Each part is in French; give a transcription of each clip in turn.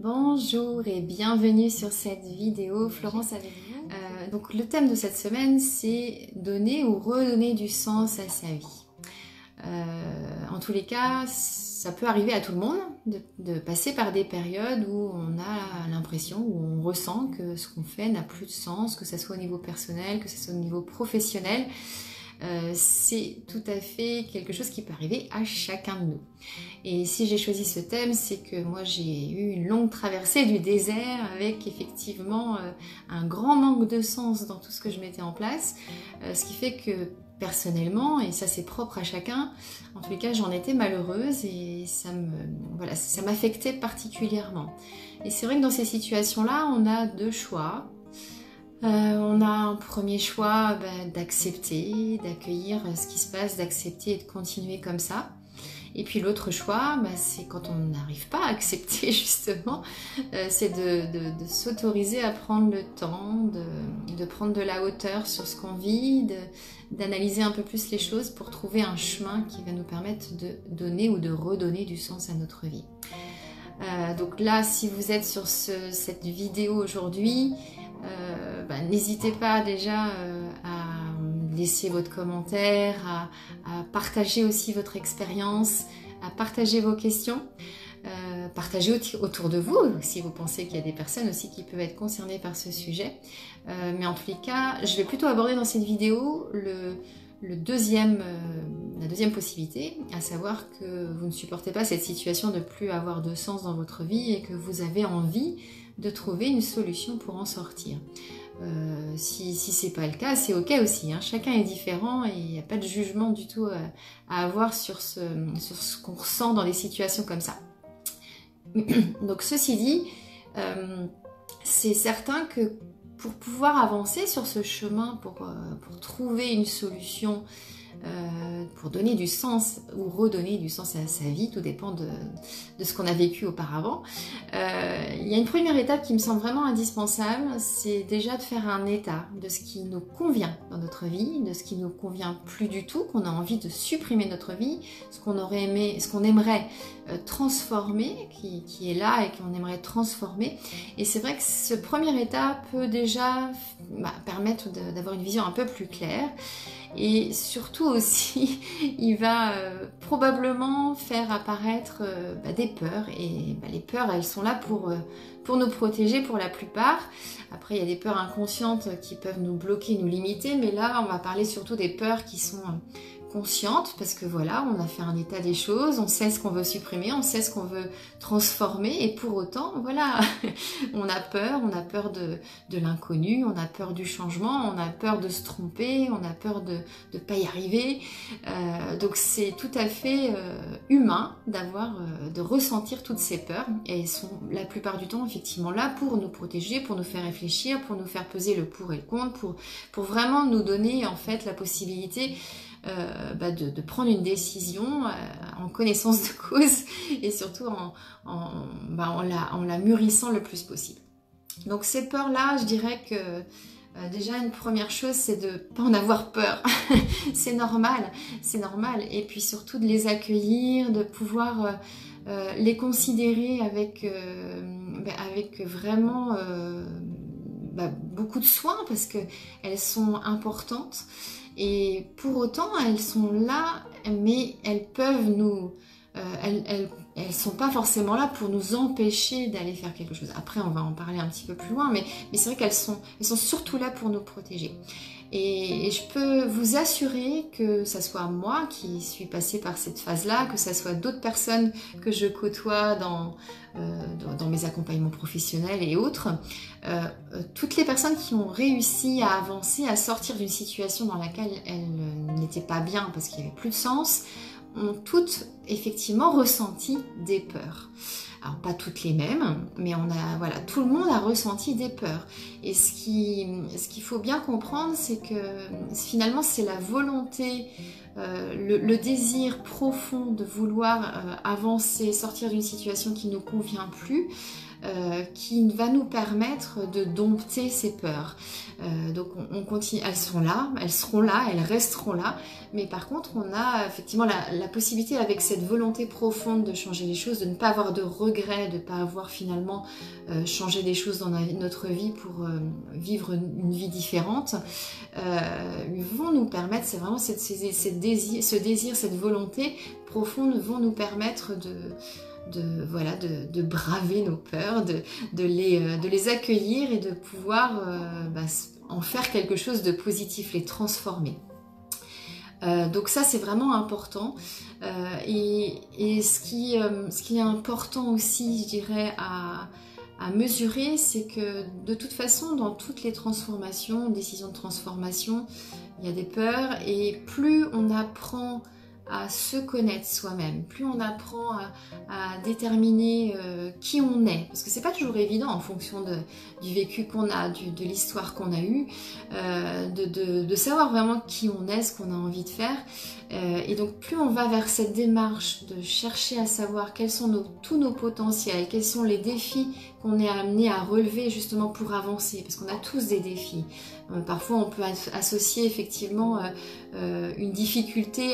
Bonjour et bienvenue sur cette vidéo. Florence avec vous. Donc le thème de cette semaine, c'est donner ou redonner du sens à sa vie. En tous les cas, ça peut arriver à tout le monde de passer par des périodes où on a l'impression, où on ressent que ce qu'on fait n'a plus de sens, que ce soit au niveau personnel, que ce soit au niveau professionnel. C'est tout à fait quelque chose qui peut arriver à chacun de nous. Et si j'ai choisi ce thème, c'est que moi j'ai eu une longue traversée du désert avec effectivement un grand manque de sens dans tout ce que je mettais en place, ce qui fait que personnellement, et ça c'est propre à chacun, en tous les cas j'en étais malheureuse et ça m'affectait particulièrement. Et c'est vrai que dans ces situations-là, on a deux choix. On a un premier choix d'accepter, d'accueillir ce qui se passe, d'accepter et de continuer comme ça. Et puis l'autre choix, c'est quand on n'arrive pas à accepter justement, c'est de s'autoriser à prendre le temps, de prendre de la hauteur sur ce qu'on vit, d'analyser un peu plus les choses pour trouver un chemin qui va nous permettre de donner ou de redonner du sens à notre vie. Donc là, si vous êtes sur cette vidéo aujourd'hui, n'hésitez pas déjà à laisser votre commentaire, à partager aussi votre expérience, à partager vos questions, partager autour de vous si vous pensez qu'il y a des personnes aussi qui peuvent être concernées par ce sujet. Mais en tous les cas, je vais plutôt aborder dans cette vidéo la deuxième possibilité, à savoir que vous ne supportez pas cette situation de ne plus avoir de sens dans votre vie et que vous avez envie de trouver une solution pour en sortir. Si c'est pas le cas, c'est ok aussi, hein. Chacun est différent et il n'y a pas de jugement du tout à avoir sur ce qu'on ressent dans des situations comme ça. Donc ceci dit, c'est certain que pour pouvoir avancer sur ce chemin, pour trouver une solution, pour donner du sens ou redonner du sens à sa vie, tout dépend de ce qu'on a vécu auparavant. Il y a une première étape qui me semble vraiment indispensable, c'est déjà de faire un état de ce qui nous convient dans notre vie, de ce qui nous convient plus du tout, qu'on a envie de supprimer de notre vie, ce qu'on aimerait transformer, qui est là et qu'on aimerait transformer. Et c'est vrai que ce premier état peut déjà permettre d'avoir une vision un peu plus claire. Et surtout aussi, il va probablement faire apparaître des peurs. Et les peurs, elles sont là pour nous protéger pour la plupart. Après, il y a des peurs inconscientes qui peuvent nous bloquer, nous limiter. Mais là, on va parler surtout des peurs qui sont consciente, parce que voilà, on a fait un état des choses, on sait ce qu'on veut supprimer, on sait ce qu'on veut transformer, et pour autant, voilà, on a peur de l'inconnu, on a peur du changement, on a peur de se tromper, on a peur de ne pas y arriver. Donc c'est tout à fait humain de ressentir toutes ces peurs, et elles sont la plupart du temps effectivement là pour nous protéger, pour nous faire réfléchir, pour nous faire peser le pour et le contre, pour vraiment nous donner en fait la possibilité de prendre une décision en connaissance de cause et surtout en la mûrissant le plus possible. Donc ces peurs-là, je dirais que déjà une première chose, c'est de ne pas en avoir peur. C'est normal. Et puis surtout de les accueillir, de pouvoir les considérer avec vraiment beaucoup de soin, parce qu'elles sont importantes. Et pour autant, elles sont là, mais elles peuvent elles sont pas forcément là pour nous empêcher d'aller faire quelque chose. Après, on va en parler un petit peu plus loin, mais c'est vrai qu'elles sont surtout là pour nous protéger. Et je peux vous assurer que ça soit moi qui suis passée par cette phase-là, que ça soit d'autres personnes que je côtoie dans mes accompagnements professionnels et autres, toutes les personnes qui ont réussi à avancer, à sortir d'une situation dans laquelle elles n'étaient pas bien parce qu'il n'y avait plus de sens, ont toutes effectivement ressenti des peurs. Alors pas toutes les mêmes, mais tout le monde a ressenti des peurs. Et ce qu'il faut bien comprendre, c'est que finalement c'est la volonté, le désir profond de vouloir avancer, sortir d'une situation qui ne nous convient plus, qui va nous permettre de dompter ces peurs. Donc on continue, elles seront là, elles resteront là, mais par contre on a effectivement la possibilité, avec cette volonté profonde de changer les choses, de ne pas avoir de regrets, de ne pas avoir finalement changé des choses dans notre vie pour vivre une vie différente, vont nous permettre, c'est vraiment ce désir, cette volonté profonde vont nous permettre de braver nos peurs, de les accueillir et de pouvoir en faire quelque chose de positif, les transformer. Donc ça c'est vraiment important, et ce qui est important aussi, je dirais, à mesurer, c'est que de toute façon dans toutes les transformations, décisions de transformation, il y a des peurs, et plus on apprend à se connaître soi-même, plus on apprend à déterminer qui on est, parce que c'est pas toujours évident en fonction du vécu qu'on a, de l'histoire qu'on a eue, de savoir vraiment qui on est, ce qu'on a envie de faire, et donc plus on va vers cette démarche de chercher à savoir quels sont tous nos potentiels, quels sont les défis qu'on est amené à relever justement pour avancer, parce qu'on a tous des défis. Parfois on peut associer effectivement une difficulté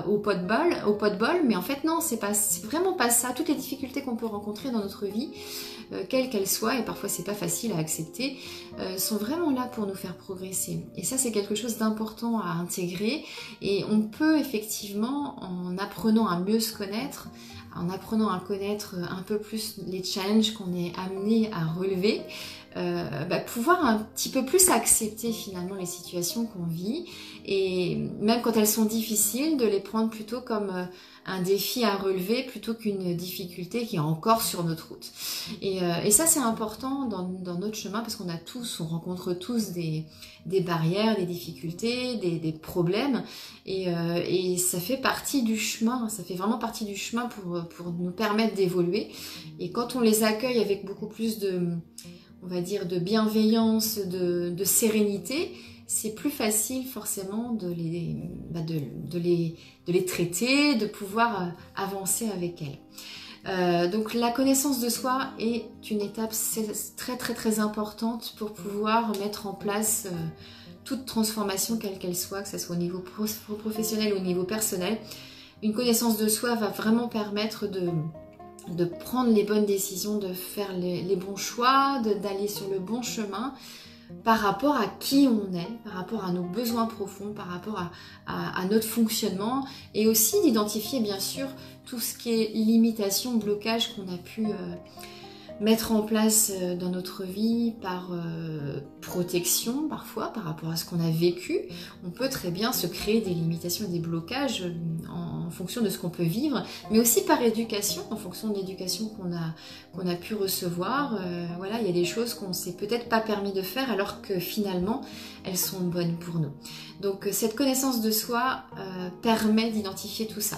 au pot de bol, mais en fait non, c'est vraiment pas ça. Toutes les difficultés qu'on peut rencontrer dans notre vie, quelles qu'elles soient, et parfois c'est pas facile à accepter, sont vraiment là pour nous faire progresser. Et ça c'est quelque chose d'important à intégrer, et on peut effectivement, en apprenant à mieux se connaître, en apprenant à connaître un peu plus les challenges qu'on est amené à relever, pouvoir un petit peu plus accepter finalement les situations qu'on vit, et même quand elles sont difficiles, de les prendre plutôt comme un défi à relever plutôt qu'une difficulté qui est encore sur notre route. Et ça c'est important dans notre chemin, parce on rencontre tous des barrières, des difficultés, des problèmes, et ça fait partie du chemin, ça fait vraiment partie du chemin pour nous permettre d'évoluer. Et quand on les accueille avec beaucoup plus on va dire de bienveillance, de sérénité, c'est plus facile forcément de les traiter, de pouvoir avancer avec elles. Donc la connaissance de soi est une étape très très très importante pour pouvoir mettre en place toute transformation quelle qu'elle soit, que ce soit au niveau professionnel ou au niveau personnel. Une connaissance de soi va vraiment permettre de prendre les bonnes décisions, de faire les bons choix, d'aller sur le bon chemin par rapport à qui on est, par rapport à nos besoins profonds, par rapport à notre fonctionnement, et aussi d'identifier bien sûr tout ce qui est limitation, blocage qu'on a pu mettre en place dans notre vie par protection parfois, par rapport à ce qu'on a vécu. On peut très bien se créer des limitations et des blocages en fonction de ce qu'on peut vivre, mais aussi par éducation, en fonction de l'éducation qu'on a pu recevoir. Voilà, il y a des choses qu'on ne s'est peut-être pas permis de faire alors que finalement elles sont bonnes pour nous. Donc cette connaissance de soi permet d'identifier tout ça.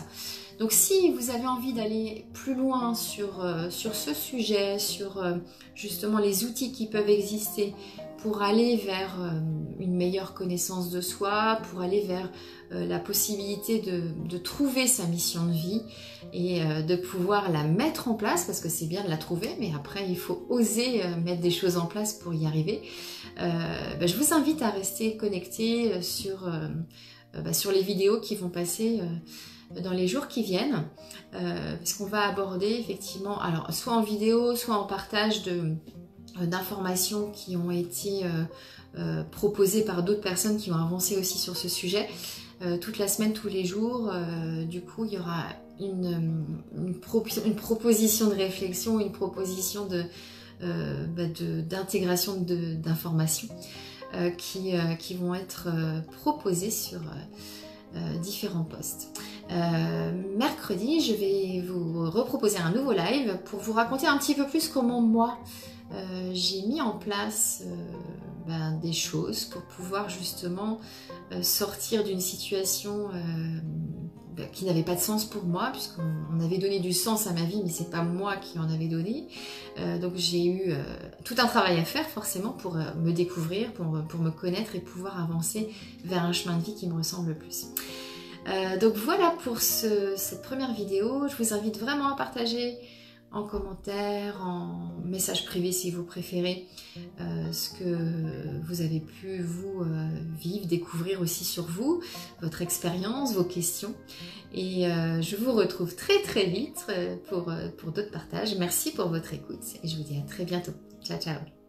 Donc si vous avez envie d'aller plus loin sur ce sujet, sur justement les outils qui peuvent exister pour aller vers une meilleure connaissance de soi, pour aller vers la possibilité de trouver sa mission de vie et de pouvoir la mettre en place, parce que c'est bien de la trouver, mais après il faut oser mettre des choses en place pour y arriver, je vous invite à rester connecté sur les vidéos qui vont passer dans les jours qui viennent, parce qu'on va aborder effectivement, alors soit en vidéo, soit en partage d'informations qui ont été proposées par d'autres personnes qui ont avancé aussi sur ce sujet, toute la semaine, tous les jours. Du coup, il y aura une proposition de réflexion, une proposition d'intégration d'informations qui vont être proposées sur différents posts. Mercredi, je vais vous reproposer un nouveau live pour vous raconter un petit peu plus comment moi j'ai mis en place des choses pour pouvoir justement sortir d'une situation qui n'avait pas de sens pour moi, puisqu'on avait donné du sens à ma vie, mais c'est pas moi qui en avais donné. Donc j'ai eu tout un travail à faire forcément pour me découvrir, pour me connaître et pouvoir avancer vers un chemin de vie qui me ressemble le plus. Donc voilà pour cette première vidéo. Je vous invite vraiment à partager en commentaire, en message privé si vous préférez, ce que vous avez pu vous vivre, découvrir aussi sur vous, votre expérience, vos questions. Et je vous retrouve très vite pour d'autres partages. Merci pour votre écoute et je vous dis à très bientôt. Ciao ciao.